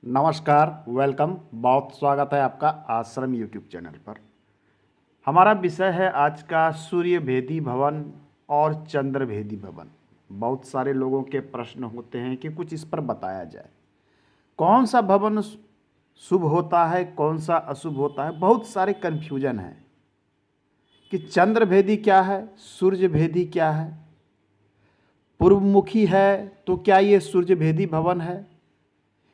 नमस्कार, वेलकम। बहुत स्वागत है आपका आश्रम यूट्यूब चैनल पर। हमारा विषय है आज का सूर्य भेदी भवन और चंद्र भेदी भवन। बहुत सारे लोगों के प्रश्न होते हैं कि कुछ इस पर बताया जाए। कौन सा भवन शुभ होता है, कौन सा अशुभ होता है। बहुत सारे कन्फ्यूजन है कि चंद्र भेदी क्या है, सूर्य भेदी क्या है, पूर्वमुखी है तो क्या ये सूर्य भेदी भवन है,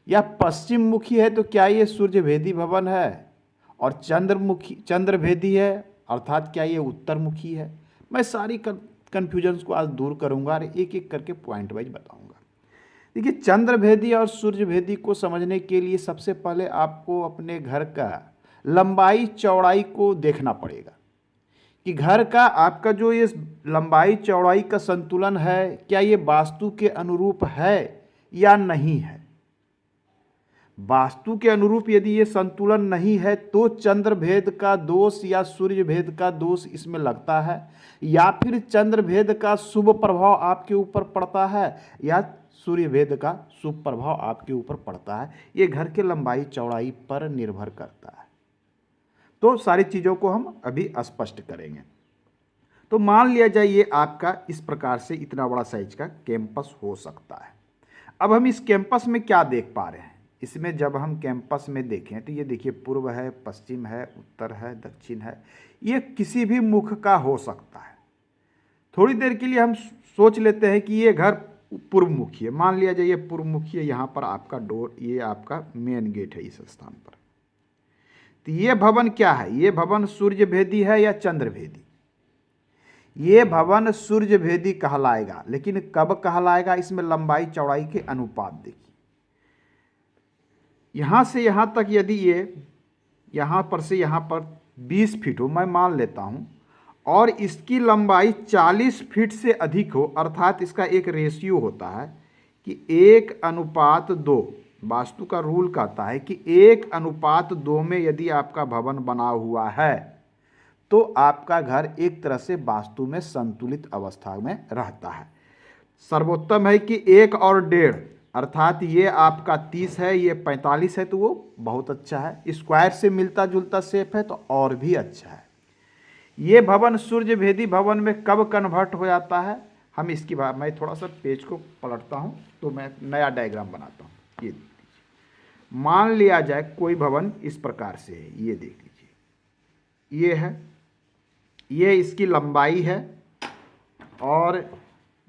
या पश्चिम मुखी है तो क्या ये सूर्य भेदी भवन है, और चंद्र भेदी है अर्थात क्या ये उत्तर मुखी है। मैं सारी कन्फ्यूजन्स को आज दूर करूंगा और एक एक करके पॉइंट वाइज बताऊंगा। देखिए, चंद्र भेदी और सूर्य भेदी को समझने के लिए सबसे पहले आपको अपने घर का लंबाई चौड़ाई को देखना पड़ेगा कि घर का आपका जो ये लंबाई चौड़ाई का संतुलन है, क्या ये वास्तु के अनुरूप है या नहीं है। वास्तु के अनुरूप यदि ये संतुलन नहीं है तो चंद्र भेद का दोष या सूर्य भेद का दोष इसमें लगता है, या फिर चंद्र भेद का शुभ प्रभाव आपके ऊपर पड़ता है या सूर्य भेद का शुभ प्रभाव आपके ऊपर पड़ता है। ये घर के लंबाई चौड़ाई पर निर्भर करता है। तो सारी चीज़ों को हम अभी स्पष्ट करेंगे। तो मान लिया जाए ये आपका इस प्रकार से इतना बड़ा साइज का कैंपस हो सकता है। अब हम इस कैंपस में क्या देख पा रहे हैं, इसमें जब हम कैंपस में देखें तो ये देखिए, पूर्व है, पश्चिम है, उत्तर है, दक्षिण है। ये किसी भी मुख का हो सकता है। थोड़ी देर के लिए हम सोच लेते हैं कि ये घर पूर्वमुखी है। मान लिया जाए ये पूर्वमुखी है, यहाँ पर आपका डोर, ये आपका मेन गेट है इस स्थान पर। तो ये भवन क्या है, ये भवन सूर्य भेदी है या चंद्र भेदी। ये भवन सूर्य भेदी कहलाएगा, लेकिन कब कहलाएगा, इसमें लंबाई चौड़ाई के अनुपात देखिए। यहाँ से यहाँ तक यदि ये यहाँ पर से यहाँ पर 20 फीट हो, मैं मान लेता हूँ, और इसकी लंबाई 40 फीट से अधिक हो, अर्थात इसका एक रेशियो होता है कि 1:2। वास्तु का रूल कहता है कि 1:2 में यदि आपका भवन बना हुआ है तो आपका घर एक तरह से वास्तु में संतुलित अवस्था में रहता है। सर्वोत्तम है कि 1 और 1.5, अर्थात ये आपका 30 है, ये 45 है, तो वो बहुत अच्छा है। स्क्वायर से मिलता जुलता शेप है तो और भी अच्छा है। ये भवन सूर्य भेदी भवन में कब कन्वर्ट हो जाता है, हम इसकी बात, मैं थोड़ा सा पेज को पलटता हूँ तो मैं नया डायग्राम बनाता हूँ। ये देख लीजिए, मान लिया जाए कोई भवन इस प्रकार से है, ये देख लीजिए, ये है, ये इसकी लंबाई है, और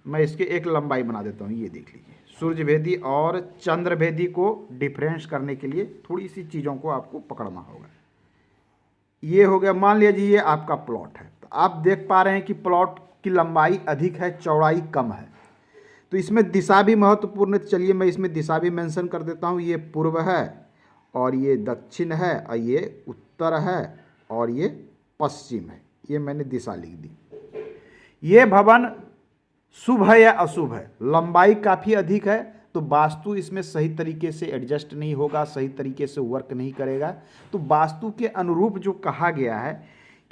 मैं इसके एक लंबाई बना देता हूँ। ये देख लीजिए, सूर्य भेदी और चंद्र भेदी को डिफरेंस करने के लिए थोड़ी सी चीज़ों को आपको पकड़ना होगा। ये हो गया, मान लीजिए ये आपका प्लॉट है, तो आप देख पा रहे हैं कि प्लॉट की लंबाई अधिक है, चौड़ाई कम है। तो इसमें दिशा भी महत्वपूर्ण है। चलिए मैं इसमें दिशा भी मेंशन कर देता हूँ। ये पूर्व है, और ये दक्षिण है, और ये उत्तर है, और ये पश्चिम है। ये मैंने दिशा लिख दी। ये भवन शुभ है या अशुभ है, लंबाई काफ़ी अधिक है तो वास्तु इसमें सही तरीके से एडजस्ट नहीं होगा, सही तरीके से वर्क नहीं करेगा। तो वास्तु के अनुरूप जो कहा गया है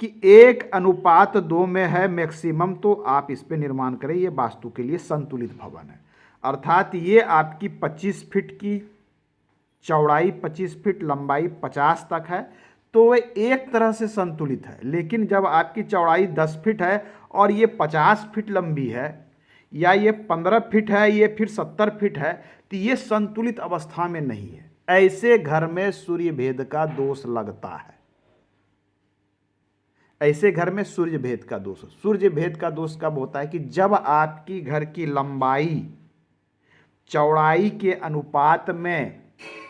कि 1:2 में है मैक्सिमम, तो आप इस पर निर्माण करें, ये वास्तु के लिए संतुलित भवन है। अर्थात ये आपकी 25 फीट की चौड़ाई, 25 फीट लंबाई, 50 तक है, तो वह एक तरह से संतुलित है। लेकिन जब आपकी चौड़ाई 10 फीट है और ये 50 फीट लंबी है, या ये 15 फीट है, ये फिर 70 फीट है, तो ये संतुलित अवस्था में नहीं है। ऐसे घर में सूर्य भेद का दोष लगता है। ऐसे घर में सूर्य भेद का दोष, सूर्य भेद का दोष कब होता है कि जब आपकी घर की लंबाई चौड़ाई के अनुपात में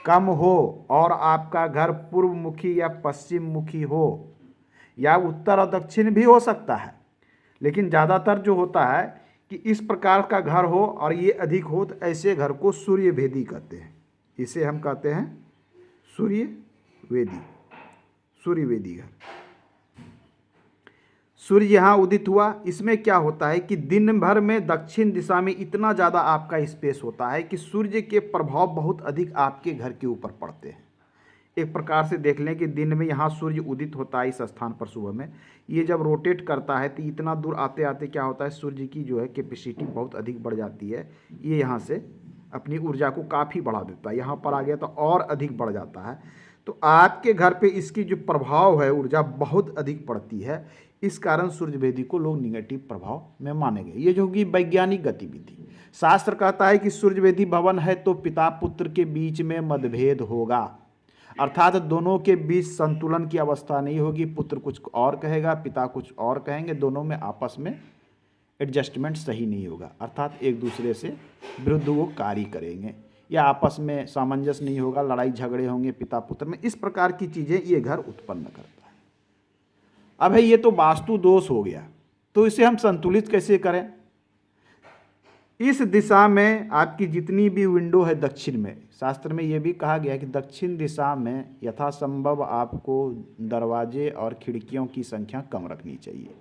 कम हो, और आपका घर पूर्व मुखी या पश्चिम मुखी हो, या उत्तर और दक्षिण भी हो सकता है, लेकिन ज़्यादातर जो होता है कि इस प्रकार का घर हो और ये अधिक हो, तो ऐसे घर को सूर्य भेदी कहते हैं। इसे हम कहते हैं सूर्य वेदी, सूर्य वेदी घर। सूर्य यहाँ उदित हुआ, इसमें क्या होता है कि दिन भर में दक्षिण दिशा में इतना ज़्यादा आपका स्पेस होता है कि सूर्य के प्रभाव बहुत अधिक आपके घर के ऊपर पड़ते हैं। एक प्रकार से देख लें कि दिन में यहाँ सूर्य उदित होता है इस स्थान पर सुबह में, ये जब रोटेट करता है तो इतना दूर आते आते क्या होता है, सूर्य की जो है कैपेसिटी बहुत अधिक बढ़ जाती है, ये यहाँ से अपनी ऊर्जा को काफ़ी बढ़ा देता है। यहाँ पर आ गया तो और अधिक बढ़ जाता है। तो आपके घर पे इसकी जो प्रभाव है ऊर्जा बहुत अधिक पड़ती है। इस कारण सूर्यभेदी को लोग निगेटिव प्रभाव में मानेंगे। ये जो कि वैज्ञानिक गतिविधि, शास्त्र कहता है कि सूर्यभेदी भवन है तो पिता पुत्र के बीच में मतभेद होगा, अर्थात दोनों के बीच संतुलन की अवस्था नहीं होगी। पुत्र कुछ और कहेगा, पिता कुछ और कहेंगे, दोनों में आपस में एडजस्टमेंट सही नहीं होगा, अर्थात एक दूसरे से विरुद्ध वो कार्य करेंगे या आपस में सामंजस्य नहीं होगा, लड़ाई झगड़े होंगे पिता पुत्र में। इस प्रकार की चीज़ें ये घर उत्पन्न करता है। अब है ये तो वास्तु दोष हो गया, तो इसे हम संतुलित कैसे करें? इस दिशा में आपकी जितनी भी विंडो है दक्षिण में, शास्त्र में ये भी कहा गया है कि दक्षिण दिशा में यथासंभव आपको दरवाजे और खिड़कियों की संख्या कम रखनी चाहिए,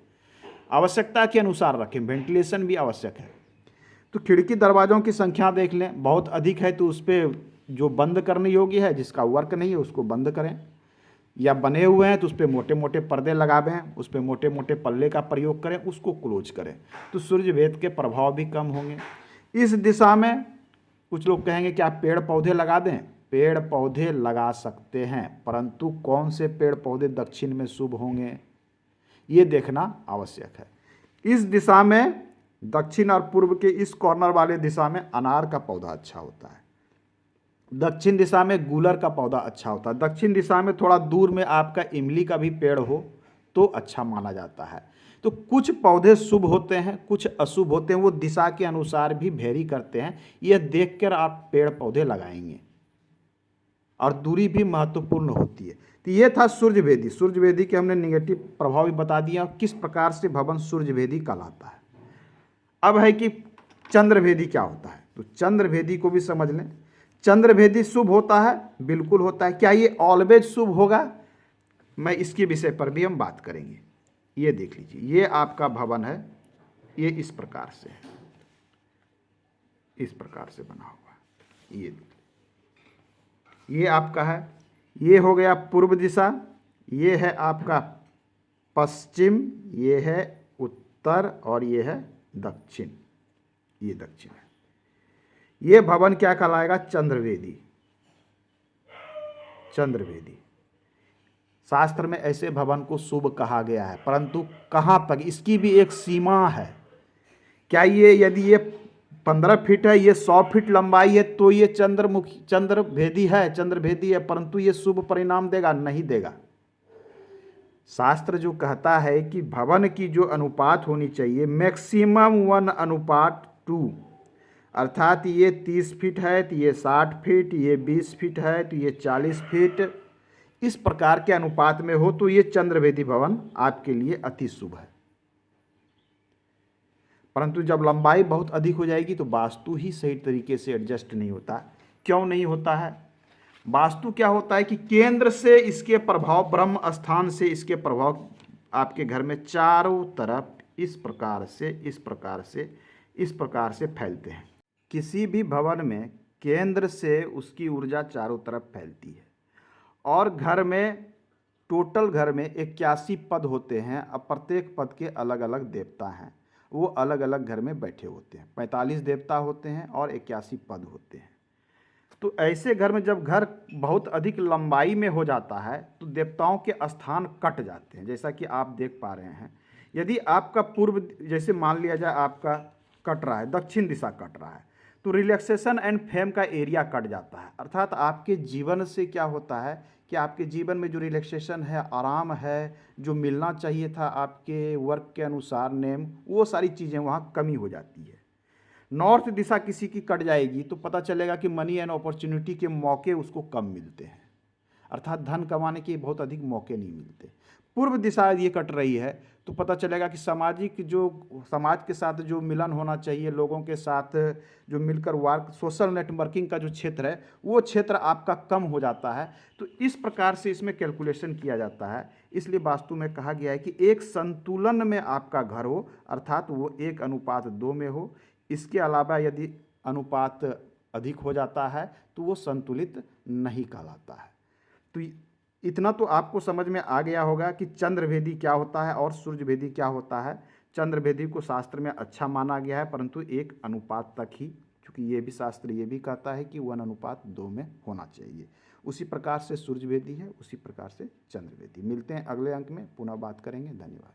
आवश्यकता के अनुसार रखें, वेंटिलेशन भी आवश्यक है। तो खिड़की दरवाज़ों की संख्या देख लें, बहुत अधिक है तो उस पर जो बंद करने योग्य है, जिसका वर्क नहीं है उसको बंद करें, या बने हुए हैं तो उस पर मोटे मोटे पर्दे लगावें, उस पर मोटे मोटे पल्ले का प्रयोग करें, उसको क्लोज करें, तो सूर्यभेद के प्रभाव भी कम होंगे। इस दिशा में कुछ लोग कहेंगे कि आप पेड़ पौधे लगा दें, पेड़ पौधे लगा सकते हैं, परंतु कौन से पेड़ पौधे दक्षिण में शुभ होंगे ये देखना आवश्यक है। इस दिशा में दक्षिण और पूर्व के इस कॉर्नर वाले दिशा में अनार का पौधा अच्छा होता है, दक्षिण दिशा में गूलर का पौधा अच्छा होता है, दक्षिण दिशा में थोड़ा दूर में आपका इमली का भी पेड़ हो तो अच्छा माना जाता है। तो कुछ पौधे शुभ होते हैं, कुछ अशुभ होते हैं, वो दिशा के अनुसार भी वेरी करते हैं। यह देखकर आप पेड़ पौधे लगाएंगे और दूरी भी महत्वपूर्ण होती है। तो ये था सूर्यभेदी। सूर्यभेदी के हमने निगेटिव प्रभाव भी बता दिया, किस प्रकार से भवन सूर्यभेदी कहलाता है। अब है कि चंद्रभेदी क्या होता है, तो चंद्रभेदी को भी समझ लें। चंद्रभेदी शुभ होता है, बिल्कुल होता है। क्या ये ऑलवेज शुभ होगा? मैं इसके विषय पर भी हम बात करेंगे। ये देख लीजिए, ये आपका भवन है, ये इस प्रकार से है, इस प्रकार से बना हुआ है। ये आपका है, ये हो गया पूर्व दिशा, ये है आपका पश्चिम, ये है उत्तर और ये है दक्षिण, ये दक्षिण है। ये भवन क्या कहलाएगा? चंद्रभेदी। चंद्रभेदी शास्त्र में ऐसे भवन को शुभ कहा गया है, परंतु कहाँ तक, इसकी भी एक सीमा है। क्या ये यदि ये 15 फीट है, ये 100 फीट लंबाई है तो ये चंद्रभेदी है, परंतु ये शुभ परिणाम देगा? नहीं देगा। शास्त्र जो कहता है कि भवन की जो अनुपात होनी चाहिए मैक्सिमम 1:2, अर्थात ये 30 फीट है तो ये 60 फीट, ये 20 फीट है तो ये 40 फीट, इस प्रकार के अनुपात में हो तो ये चंद्रभेदी भवन आपके लिए अति शुभ है। परंतु जब लंबाई बहुत अधिक हो जाएगी तो वास्तु ही सही तरीके से एडजस्ट नहीं होता। क्यों नहीं होता है? वास्तु क्या होता है कि केंद्र से इसके प्रभाव, ब्रह्म स्थान से इसके प्रभाव आपके घर में चारों तरफ इस प्रकार से फैलते हैं। किसी भी भवन में केंद्र से उसकी ऊर्जा चारों तरफ फैलती है और घर में टोटल घर में 81 पद होते हैं। अब प्रत्येक पद के अलग अलग देवता हैं, वो अलग अलग घर में बैठे होते हैं। 45 देवता होते हैं और 81 पद होते हैं। तो ऐसे घर में जब घर बहुत अधिक लंबाई में हो जाता है तो देवताओं के स्थान कट जाते हैं, जैसा कि आप देख पा रहे हैं। यदि आपका पूर्व, जैसे मान लिया जाए आपका कट रहा है, दक्षिण दिशा कट रहा है, तो रिलैक्सेशन एंड फेम का एरिया कट जाता है। अर्थात आपके जीवन से क्या होता है कि आपके जीवन में जो रिलैक्सेशन है, आराम है, जो मिलना चाहिए था आपके वर्क के अनुसार नेम, वो सारी चीज़ें वहाँ कमी हो जाती है। नॉर्थ दिशा किसी की कट जाएगी तो पता चलेगा कि मनी एंड अपॉर्चुनिटी के मौके उसको कम मिलते हैं, अर्थात धन कमाने के बहुत अधिक मौके नहीं मिलते। पूर्व दिशा ये कट रही है तो पता चलेगा कि समाज के साथ जो मिलन होना चाहिए, लोगों के साथ जो मिलकर वर्क, सोशल नेटवर्किंग का जो क्षेत्र है वो क्षेत्र आपका कम हो जाता है। तो इस प्रकार से इसमें कैलकुलेशन किया जाता है। इसलिए वास्तु में कहा गया है कि एक संतुलन में आपका घर हो, अर्थात वो 1:2 में हो। इसके अलावा यदि अनुपात अधिक हो जाता है तो वो संतुलित नहीं कहलाता है। तो इतना तो आपको समझ में आ गया होगा कि चंद्रभेदी क्या होता है और सूर्यभेदी क्या होता है। चंद्रभेदी को शास्त्र में अच्छा माना गया है, परंतु एक अनुपात तक ही क्योंकि ये भी शास्त्र ये भी कहता है कि 1:2 में होना चाहिए। उसी प्रकार से सूर्य वेदी है, उसी प्रकार से चंद्र वेदी। मिलते हैं अगले अंक में, पुनः बात करेंगे। धन्यवाद।